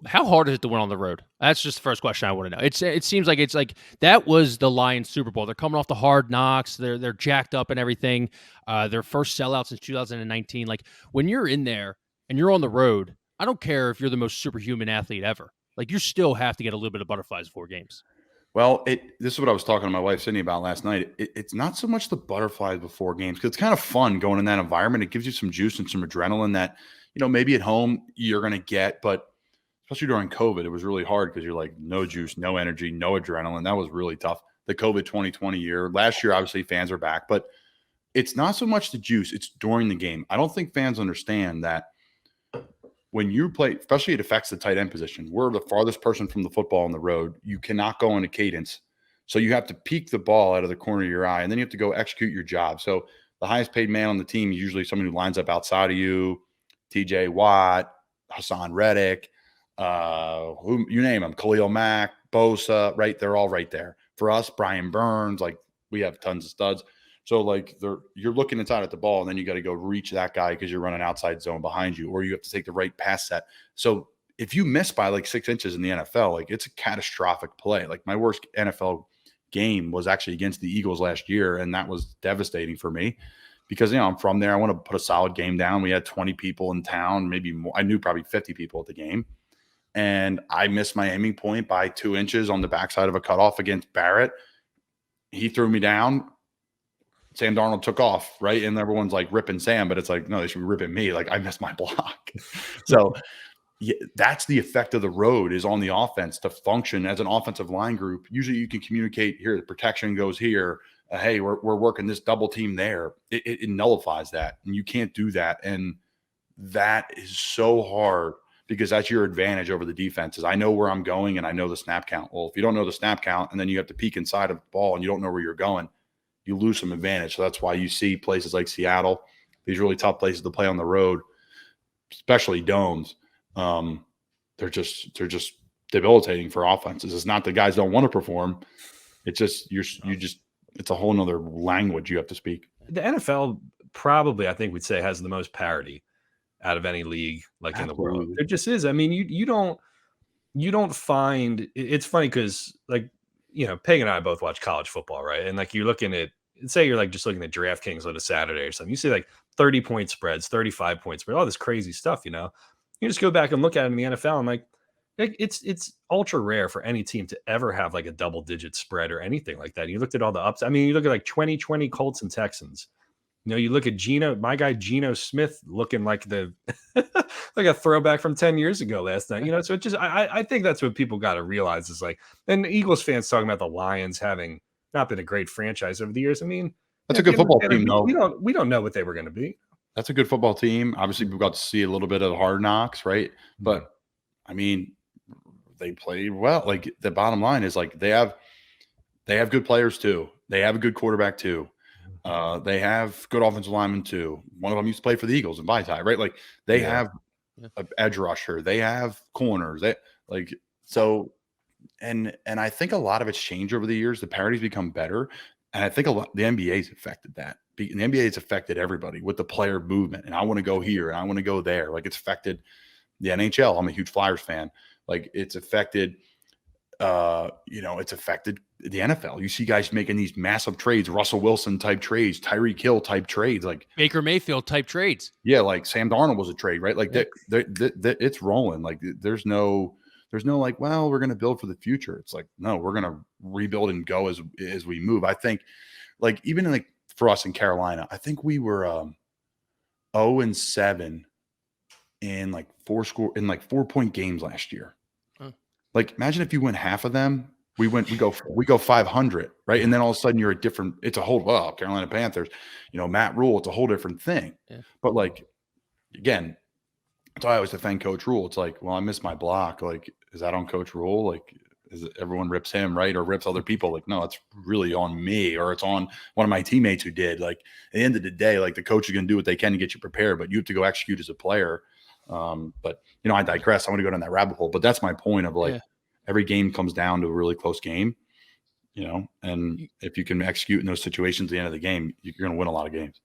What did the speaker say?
How hard is it to win on the road? That's just the first question I want to know. It seems like it's like that was the Lions Super Bowl. They're coming off the hard knocks. They're jacked up and everything. Their first sellout since 2019. Like when you're in there and you're on the road, I don't care if you're the most superhuman athlete ever. Like you still have to get a little bit of butterflies before games. Well, this is what I was talking to my wife Sydney about last night. It's not so much the butterflies before games because it's kind of fun going in that environment. It gives you some juice and some adrenaline that maybe at home you're going to get, but especially during COVID, it was really hard because you're like no juice, no energy, no adrenaline. That was really tough. The COVID 2020 year, last year, obviously fans are back, but it's not so much the juice; it's during the game. I don't think fans understand that when you play, especially it affects the tight end position. We're the farthest person from the football on the road. You cannot go into cadence. So you have to peek the ball out of the corner of your eye, and then you have to go execute your job. So the highest paid man on the team is usually someone who lines up outside of you, TJ Watt, Hassan Reddick, who you name them, Khalil Mack, Bosa, right? They're all right there. For us, Brian Burns, like we have tons of studs. So like you're looking inside at the ball, and then you got to go reach that guy because you're running outside zone behind you, or you have to take the right pass set. So if you miss by like 6 inches in the NFL, like it's a catastrophic play. Like my worst NFL game was actually against the Eagles last year, and that was devastating for me because I'm from there. I want to put a solid game down. We had 20 people in town, maybe more. I knew probably 50 people at the game, and I missed my aiming point by 2 inches on the backside of a cutoff against Barrett. He threw me down. Sam Darnold took off, right? And everyone's like ripping Sam, but it's like, no, they should be ripping me. Like I missed my block. So yeah, that's the effect of the road is on the offense to function as an offensive line group. Usually you can communicate here, the protection goes here. Hey, we're working this double team there. It nullifies that. And you can't do that. And that is so hard because that's your advantage over the defenses. I know where I'm going and I know the snap count. Well, if you don't know the snap count and then you have to peek inside of the ball and you don't know where you're going, you lose some advantage. So that's why you see places like Seattle, these really tough places to play on the road, especially domes. They're just debilitating for offenses. It's not that guys don't want to perform. It's just it's a whole nother language you have to speak. The NFL probably, I think we'd say, has the most parity out of any league like in the world. It just is. I mean, you don't find it's funny because like Peg and I both watch college football, right? And like you're looking at, say you're like just looking at DraftKings on a Saturday or something. You see like 30-point spreads, 35-point spread, all this crazy stuff, You just go back and look at it in the NFL and like it's ultra rare for any team to ever have like a double-digit spread or anything like that. You looked at all the ups. I mean, you look at like 2020 Colts and Texans. You look at my guy Geno Smith looking like like a throwback from 10 years ago last night. So it just I think that's what people got to realize is like, and Eagles fans talking about the Lions having not been a great franchise over the years. I mean, that's a good football team, though. We don't know what they were going to be. That's a good football team. Obviously, we've got to see a little bit of hard knocks, right? But I mean, they played well. Like the bottom line is like they have good players too. They have a good quarterback too. They have good offensive linemen too. One of them used to play for the Eagles in Vaitai, right? Like they have an edge rusher. They have corners. They like so, and I think a lot of it's changed over the years. The parity's become better, and I think the NBA's affected that. The NBA has affected everybody with the player movement, and I want to go here and I want to go there. Like it's affected the NHL. I'm a huge Flyers fan. Like it's affected. It's affected the NFL. You see guys making these massive trades, Russell Wilson type trades, Tyreek Hill type trades, like Baker Mayfield type trades. Yeah, like Sam Darnold was a trade, right? Like it's rolling. Like there's no like, well, we're going to build for the future. It's like, no, we're going to rebuild and go as we move. I think like even like for us in Carolina, I think we were 0-7 in like 4-point games last year. Like, imagine if you win half of them, we go 500, right? And then all of a sudden you're it's a whole, Carolina Panthers, Matt Rule, it's a whole different thing. Yeah. But like, again, that's why I always defend Coach Rule. It's like, well, I missed my block. Like, is that on Coach Rule? Like, everyone rips him, right? Or rips other people. Like, no, it's really on me, or it's on one of my teammates who did. Like, at the end of the day, like the coach is going to do what they can to get you prepared, but you have to go execute as a player. But I digress. I want to go down that rabbit hole, but that's my point of like, every game comes down to a really close game, and if you can execute in those situations at the end of the game, you're going to win a lot of games.